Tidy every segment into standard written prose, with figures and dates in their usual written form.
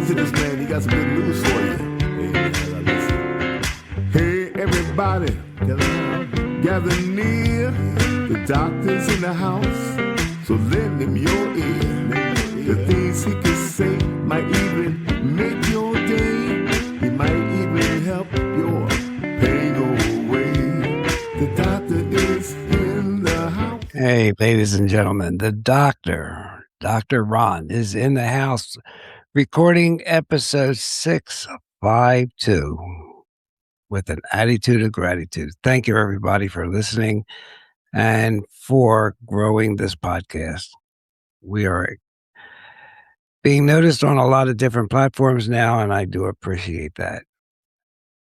listen to this, man. He got some good news for you. Hey, man, as I listen. Hey, everybody, gather near. The doctor's in the house, so lend him your ear. The things he can say might even make your day. He might even help your pain go away. The doctor is in the house. Hey, ladies and gentlemen, the doctor, Dr. Ron, is in the house recording episode 652 with an attitude of gratitude. Thank you, everybody, for listening and for growing this podcast. We are being noticed on a lot of different platforms now, and I do appreciate that.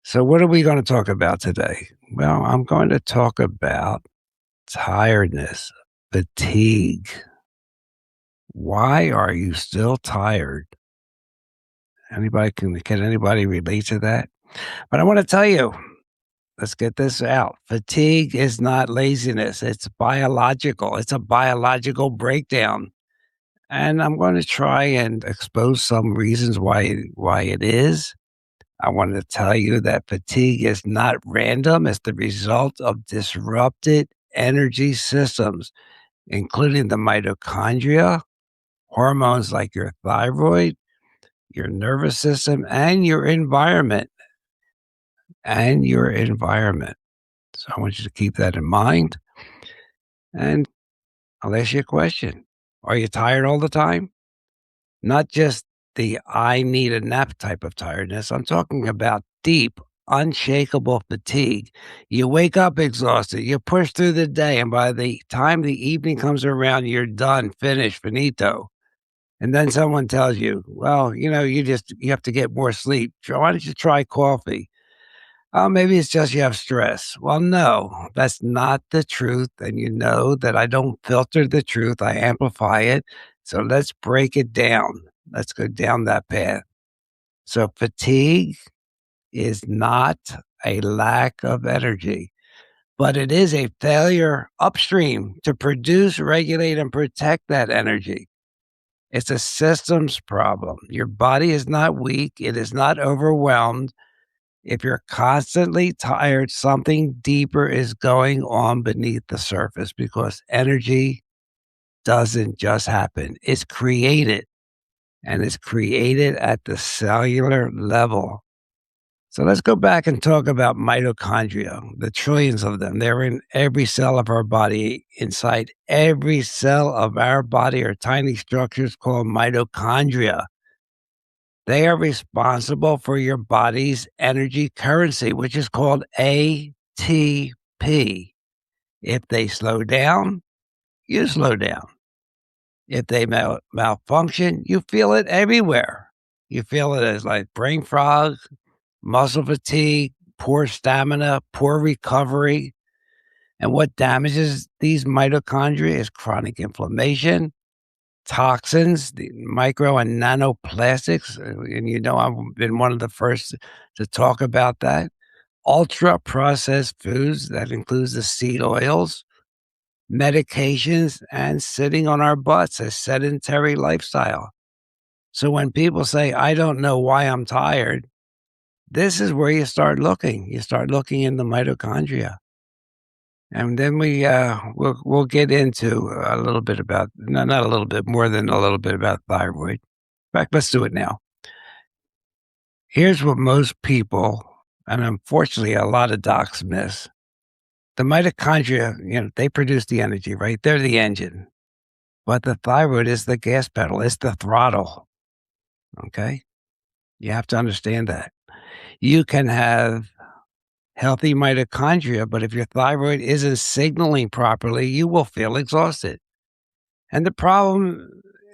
So what are we going to talk about today? Well, I'm going to talk about tiredness, fatigue. Why are you still tired? Can anybody relate to that? But I want to tell you, let's get this out. Fatigue is not laziness. It's biological. It's a biological breakdown. And I'm going to try and expose some reasons why it is. I want to tell you that fatigue is not random. It's the result of disrupted energy systems, including the mitochondria, hormones like your thyroid, your nervous system, and your environment. So I want you to keep that in mind. And I'll ask you a question. Are you tired all the time? Not just the I need a nap type of tiredness. I'm talking about deep, unshakable fatigue. You wake up exhausted. You push through the day, and by the time the evening comes around, you're done, finished, finito. And then someone tells you, well, you have to get more sleep. Why don't you try coffee? Oh, maybe it's just you have stress. Well, no, that's not the truth. And you know that I don't filter the truth. I amplify it. So let's break it down. Let's go down that path. So fatigue is not a lack of energy, but it is a failure upstream to produce, regulate, and protect that energy. It's a systems problem. Your body is not weak. It is not overwhelmed. If you're constantly tired, something deeper is going on beneath the surface because energy doesn't just happen. It's created, and it's created at the cellular level. So let's go back and talk about mitochondria, the trillions of them. They're in every cell of our body. Inside every cell of our body are tiny structures called mitochondria. They are responsible for your body's energy currency, which is called ATP. If they slow down, you slow down. If they malfunction, you feel it everywhere. You feel it as like brain fog, muscle fatigue, poor stamina, poor recovery. And what damages these mitochondria is chronic inflammation, toxins, the micro and nanoplastics, and I've been one of the first to talk about that. Ultra processed foods, that includes the seed oils, medications, and sitting on our butts, a sedentary lifestyle. So when people say, I don't know why I'm tired, this is where you start looking. You start looking in the mitochondria. And then we'll get into a little bit about, not a little bit, more than a little bit about thyroid. In fact, let's do it now. Here's what most people, and unfortunately a lot of docs miss. The mitochondria, they produce the energy, right? They're the engine. But the thyroid is the gas pedal. It's the throttle. Okay? You have to understand that. You can have healthy mitochondria, but if your thyroid isn't signaling properly, you will feel exhausted. And the problem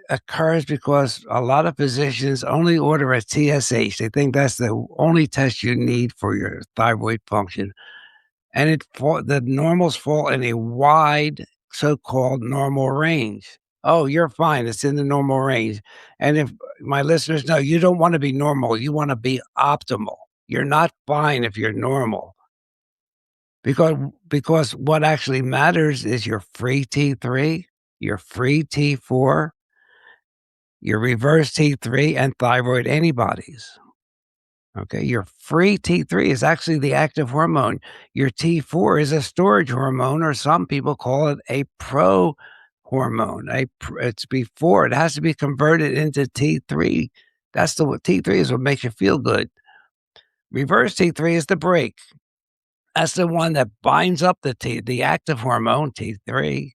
occurs because a lot of physicians only order a TSH. They think that's the only test you need for your thyroid function. And the normals fall in a wide so-called normal range. Oh, you're fine. It's in the normal range. And if my listeners know, you don't want to be normal. You want to be optimal. You're not fine if you're normal. Because what actually matters is your free T3, your free T4, your reverse T3 and thyroid antibodies. Okay, your free T3 is actually the active hormone. Your T4 is a storage hormone, or some people call it a pro hormone. It's before, it has to be converted into T3. That's what T3 is, what makes you feel good. Reverse T3 is the brake. That's the one that binds up the active hormone, T3.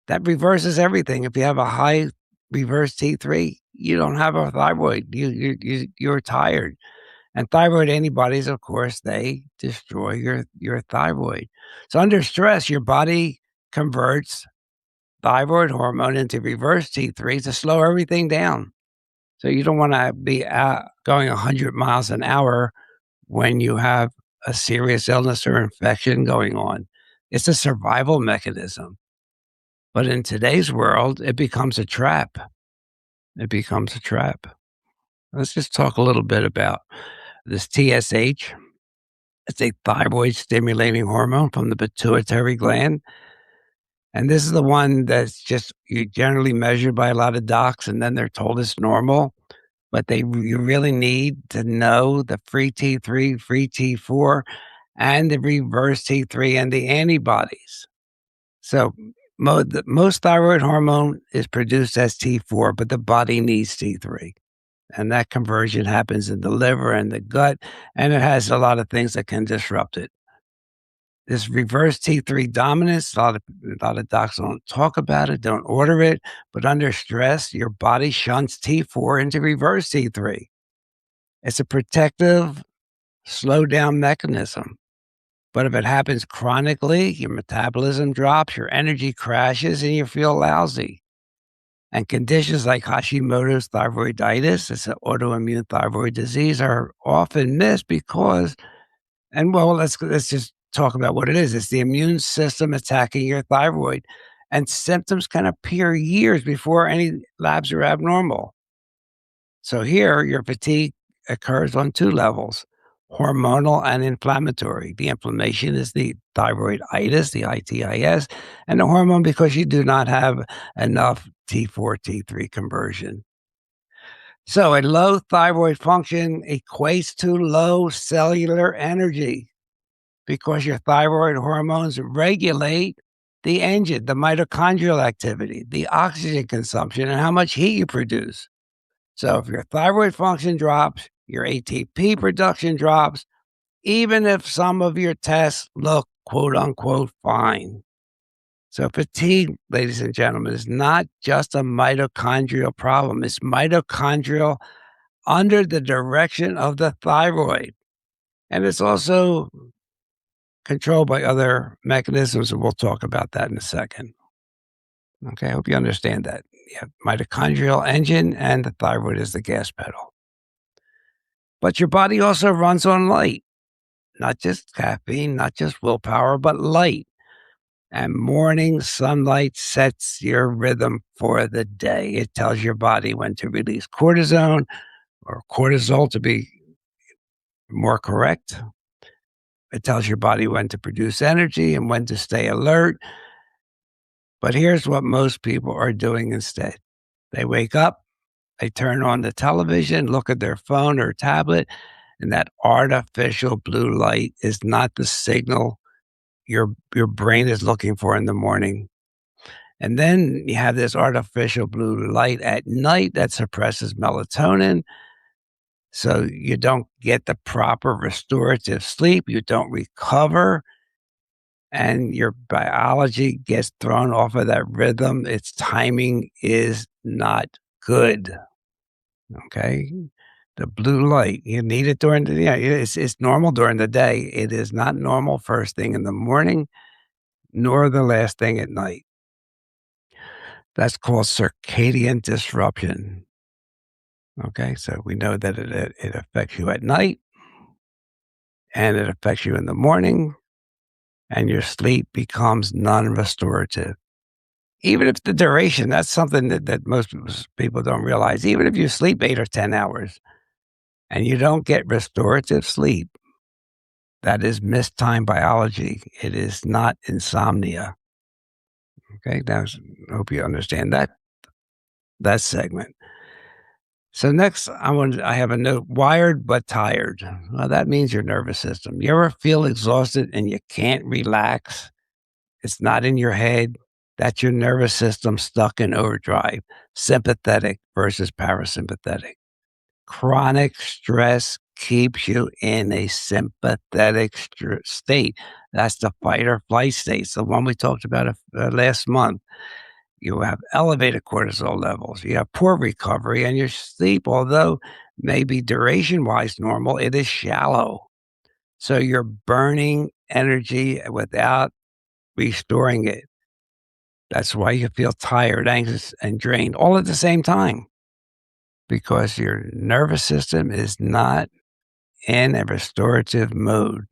That reverses everything. If you have a high reverse T3, you don't have a thyroid. You're tired. And thyroid antibodies, of course, they destroy your thyroid. So under stress, your body converts thyroid hormone into reverse T3 to slow everything down. So you don't want to be going 100 miles an hour when you have a serious illness or infection going on. It's a survival mechanism. But in today's world, it becomes a trap. It becomes a trap. Let's just talk a little bit about this TSH. It's a thyroid stimulating hormone from the pituitary gland. And this is the one that's just you generally measured by a lot of docs, and then they're told it's normal. But you really need to know the free T3, free T4, and the reverse T3 and the antibodies. So most thyroid hormone is produced as T4, but the body needs T3. And that conversion happens in the liver and the gut, and it has a lot of things that can disrupt it. This reverse T3 dominance, a lot of docs don't talk about it, don't order it, but under stress, your body shunts T4 into reverse T3. It's a protective, slow down mechanism. But if it happens chronically, your metabolism drops, your energy crashes, and you feel lousy. And conditions like Hashimoto's thyroiditis, it's an autoimmune thyroid disease, are often missed because, and well, let's just talk about what it is. It's the immune system attacking your thyroid, and symptoms can appear years before any labs are abnormal. So here, your fatigue occurs on two levels: hormonal and inflammatory. The inflammation is the thyroiditis, the itis, and the hormone because you do not have enough T4, T3 conversion. So a low thyroid function equates to low cellular energy because your thyroid hormones regulate the engine, the mitochondrial activity, the oxygen consumption, and how much heat you produce. So if your thyroid function drops, your ATP production drops, even if some of your tests look quote unquote fine. So fatigue, ladies and gentlemen, is not just a mitochondrial problem. It's mitochondrial under the direction of the thyroid. And it's also controlled by other mechanisms, and we'll talk about that in a second. Okay, I hope you understand that. You have mitochondrial engine, and the thyroid is the gas pedal. But your body also runs on light, not just caffeine, not just willpower, but light. And morning sunlight sets your rhythm for the day. It tells your body when to release cortisone or cortisol, to be more correct. It tells your body when to produce energy and when to stay alert. But here's what most people are doing instead. They wake up, they turn on the television, look at their phone or tablet, and that artificial blue light is not the signal your brain is looking for in the morning. And then you have this artificial blue light at night that suppresses melatonin. So you don't get the proper restorative sleep. You don't recover. And your biology gets thrown off of that rhythm. Its timing is not good. Okay. The blue light, you need it during the day. It's normal during the day. It is not normal first thing in the morning, nor the last thing at night. That's called circadian disruption. Okay, so we know that it affects you at night, and it affects you in the morning, and your sleep becomes non-restorative. Even if the duration, that's something that most people don't realize. Even if you sleep 8 or 10 hours and you don't get restorative sleep, that is missed time biology. It is not insomnia. Okay, now I hope you understand that segment. So next, I have a note: wired but tired. Well, that means your nervous system. You ever feel exhausted and you can't relax? It's not in your head. That's your nervous system stuck in overdrive, sympathetic versus parasympathetic. Chronic stress keeps you in a sympathetic state. That's the fight or flight state. It's the one we talked about last month. You have elevated cortisol levels. You have poor recovery, and your sleep, although maybe duration wise normal, it is shallow. So you're burning energy without restoring it. That's why you feel tired, anxious, and drained all at the same time, because your nervous system is not in a restorative mode.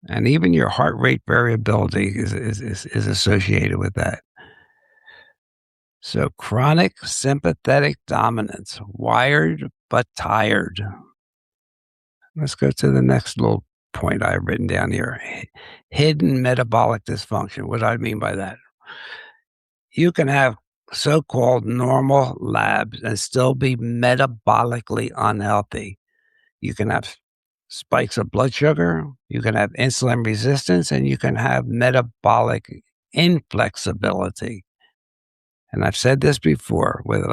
And even your heart rate variability is associated with that. So chronic sympathetic dominance, wired but tired. Let's go to the next little point I've written down here. Hidden metabolic dysfunction. What do I mean by that? You can have so-called normal labs and still be metabolically unhealthy. You can have spikes of blood sugar, you can have insulin resistance, and you can have metabolic inflexibility. And I've said this before, with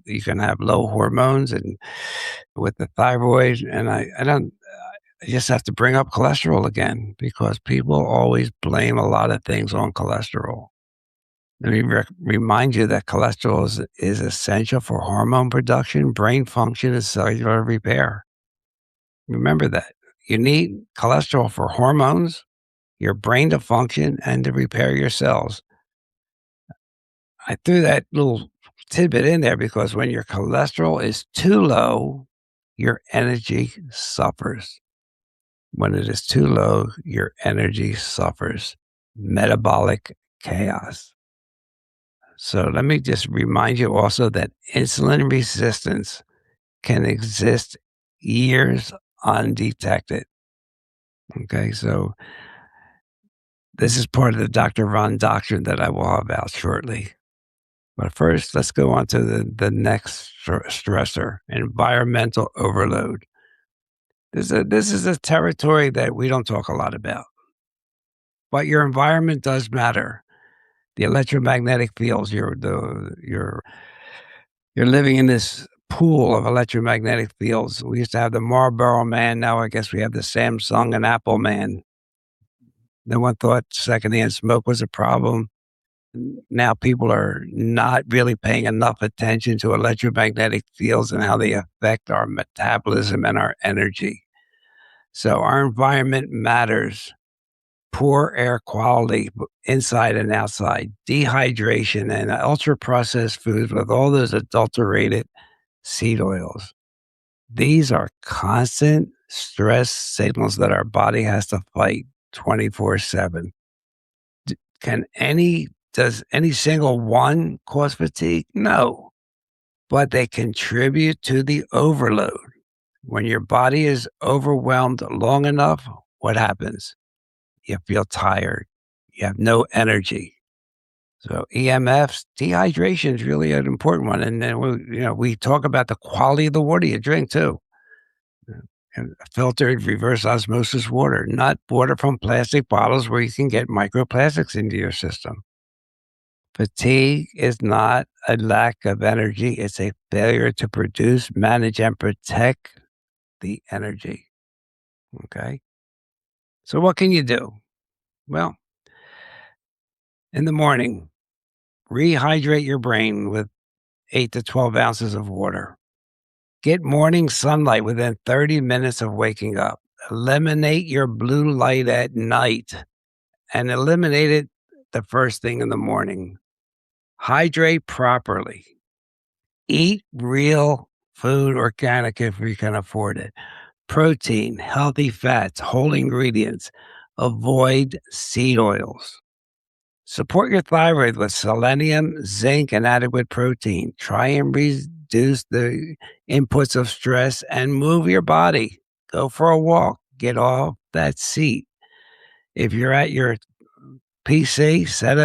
you can have low hormones and with the thyroid, and I just have to bring up cholesterol again because people always blame a lot of things on cholesterol. Let me remind you that cholesterol is essential for hormone production, brain function, and cellular repair. Remember that. You need cholesterol for hormones, your brain to function, and to repair your cells. I threw that little tidbit in there because when your cholesterol is too low, your energy suffers. When it is too low, your energy suffers. Metabolic chaos. So let me just remind you also that insulin resistance can exist years undetected. Okay, so this is part of the Dr. Ron doctrine that I will have out shortly. But first, let's go on to the next stressor, environmental overload. This is a territory that we don't talk a lot about, but your environment does matter. The electromagnetic fields, you're living in this pool of electromagnetic fields. We used to have the Marlboro Man. Now I guess we have the Samsung and Apple Man. No one thought secondhand smoke was a problem. Now people are not really paying enough attention to electromagnetic fields and how they affect our metabolism and our energy. So our environment matters. Poor air quality inside and outside, dehydration, and ultra processed foods with all those adulterated seed oils. These are constant stress signals that our body has to fight 24/7. Does any single one cause fatigue? No, but they contribute to the overload. When your body is overwhelmed long enough, what happens? You feel tired. You have no energy. So EMFs, dehydration is really an important one. And then we talk about the quality of the water you drink too. And filtered reverse osmosis water, not water from plastic bottles where you can get microplastics into your system. Fatigue is not a lack of energy. It's a failure to produce, manage, and protect the energy. Okay. So what can you do? Well, in the morning, rehydrate your brain with 8 to 12 ounces of water. Get morning sunlight within 30 minutes of waking up. Eliminate your blue light at night and eliminate it the first thing in the morning. Hydrate properly. Eat real food, organic if you can afford it. Protein, healthy fats, whole ingredients. Avoid seed oils. Support your thyroid with selenium, zinc, and adequate protein. Try and reduce the inputs of stress and move your body. Go for a walk. Get off that seat. If you're at your PC, set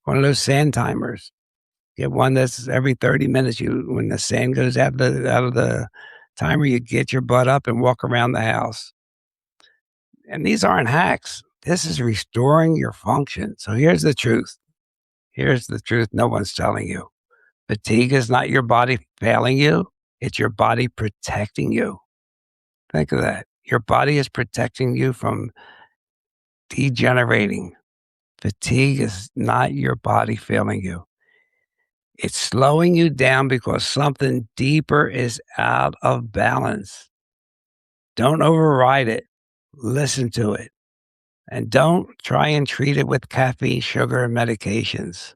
one of those sand timers. Get one that's every 30 minutes. When the sand goes out of the timer, you get your butt up and walk around the house. And these aren't hacks. This is restoring your function. So here's the truth. Here's the truth no one's telling you. Fatigue is not your body failing you. It's your body protecting you. Think of that. Your body is protecting you from degenerating. Fatigue is not your body failing you. It's slowing you down because something deeper is out of balance. Don't override it. Listen to it. And don't try and treat it with caffeine, sugar, and medications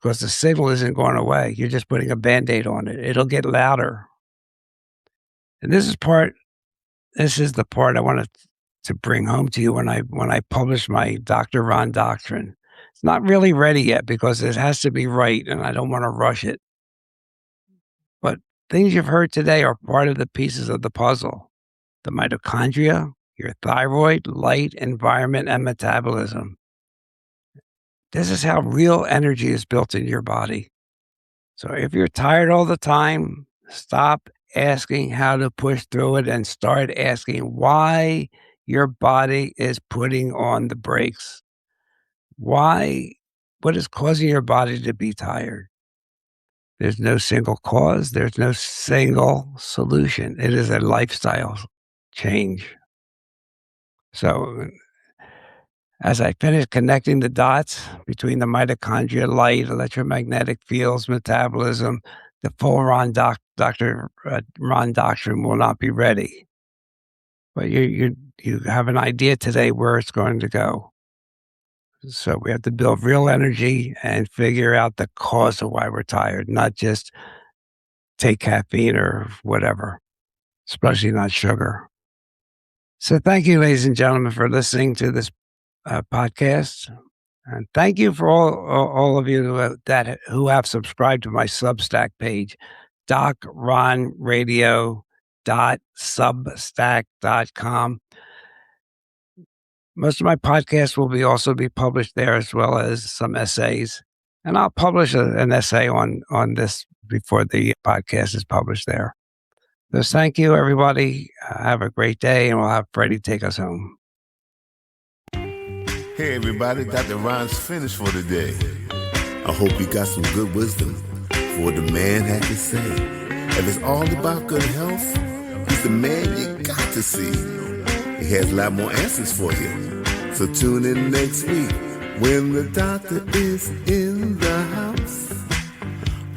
because the signal isn't going away. You're just putting a Band-Aid on it. It'll get louder. And this is the part I wanted to bring home to you when I publish my Dr. Ron doctrine. It's not really ready yet because it has to be right, and I don't want to rush it. But things you've heard today are part of the pieces of the puzzle. The mitochondria, your thyroid, light, environment, and metabolism. This is how real energy is built in your body. So if you're tired all the time, stop asking how to push through it and start asking why your body is putting on the brakes. Why? What is causing your body to be tired? There's no single cause. There's no single solution. It is a lifestyle change. So as I finish connecting the dots between the mitochondria, light, electromagnetic fields, metabolism, the full Dr. Ron doctrine will not be ready. But you have an idea today where it's going to go. So we have to build real energy and figure out the cause of why we're tired, not just take caffeine or whatever, especially not sugar. So thank you, ladies and gentlemen, for listening to this podcast. And thank you for all of you who have subscribed to my Substack page, docronradio.substack.com. Most of my podcasts will also be published there, as well as some essays. And I'll publish an essay on this before the podcast is published there. So thank you, everybody. Have a great day, and we'll have Freddie take us home. Hey everybody, Dr. Ron's finished for today. I hope you got some good wisdom for what the man had to say. If it's all about good health, he's the man you got to see. He has a lot more answers for you. So tune in next week when the doctor is in the house.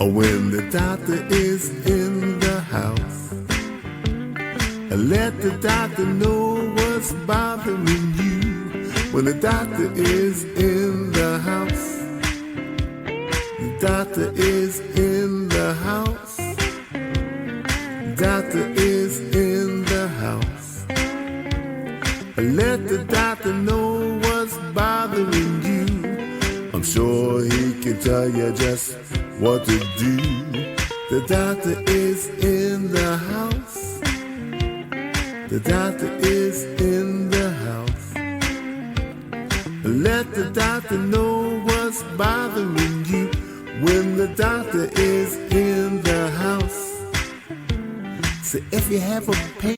Or when the doctor is in the house. Let the doctor know what's bothering you. When the doctor is in the house. The doctor is in the house. The doctor is in the house. Let the doctor know what's bothering you. I'm sure he can tell you just what to do. The doctor is in the house. The doctor is in the house. Let the doctor know what's bothering you. When the doctor is in the house. So if you have a pain